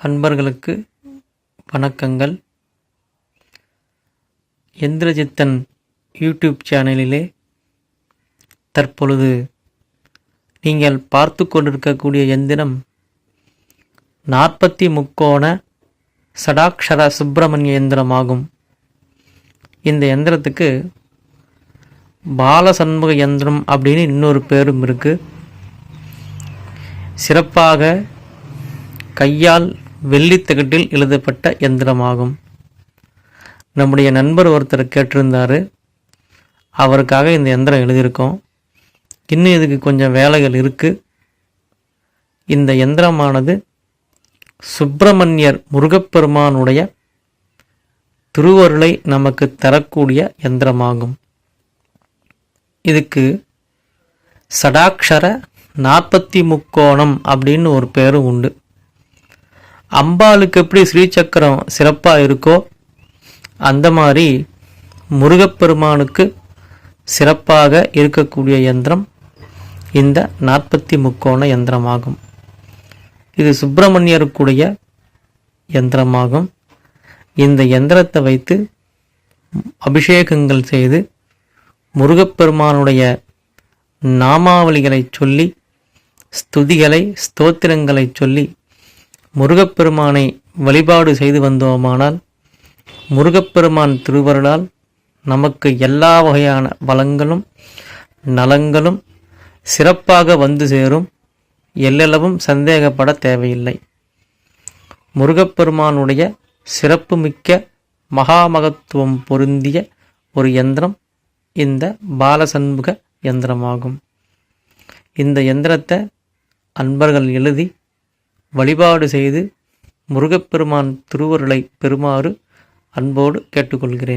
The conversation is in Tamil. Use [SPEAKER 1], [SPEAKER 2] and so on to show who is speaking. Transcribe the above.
[SPEAKER 1] அன்பர்களுக்கு வணக்கங்கள். இந்திரஜித்தன் யூடியூப் சேனலிலே தற்பொழுது நீங்கள் பார்த்து கொண்டிருக்கக்கூடிய எந்திரம் 40 முக்கோண சடாக்ஷர சுப்பிரமணிய யந்திரமாகும். இந்த யந்திரத்துக்கு பாலசண்முக யந்திரம் அப்படின்னு இன்னொரு பேரும் இருக்குது. சிறப்பாக கையால் வெள்ளித்தகட்டில் எழுதப்பட்ட யந்திரமாகும். நம்முடைய நண்பர் ஒருத்தர் கேட்டிருந்தார், அவருக்காக இந்த யந்திரம் எழுதியிருக்கோம். இன்னும் இதுக்கு கொஞ்சம் வேலைகள் இருக்குது. இந்த யந்திரமானது சுப்பிரமணியர் முருகப்பெருமானுடைய திருவருளை நமக்கு தரக்கூடிய யந்திரமாகும். இதுக்கு சடாக்ஷர 40 முக்கோணம் அப்படின்னு ஒரு பேரும் உண்டு. அம்பாளுக்கு எப்படி ஸ்ரீசக்கரம் சிறப்பாக இருக்கோ அந்த மாதிரி முருகப்பெருமானுக்கு சிறப்பாக இருக்கக்கூடிய யந்திரம் இந்த 40 முக்கோண யந்திரமாகும். இது சுப்பிரமணியருக்குடைய யந்திரமாகும். இந்த யந்திரத்தை வைத்து அபிஷேகங்கள் செய்து முருகப்பெருமானுடைய நாமாவளிகளை சொல்லி ஸ்துதிகளை ஸ்தோத்திரங்களை சொல்லி முருகப்பெருமானை வழிபாடு செய்து வந்தோமானால் முருகப்பெருமான் திருவருளால் நமக்கு எல்லா வகையான வளங்களும் நலங்களும் சிறப்பாக வந்து சேரும். எல்லளவும் சந்தேகப்பட தேவையில்லை. முருகப்பெருமானுடைய சிறப்புமிக்க மகாமகத்துவம் பொருந்திய ஒரு யந்திரம் இந்த பாலசண்முக யந்திரமாகும். இந்த யந்திரத்தை அன்பர்கள் எழுதி வழிபாடு செய்து முருகப்பெருமான் திருவருளை பெறுமாறு அன்போடு கேட்டுக்கொள்கிறேன்.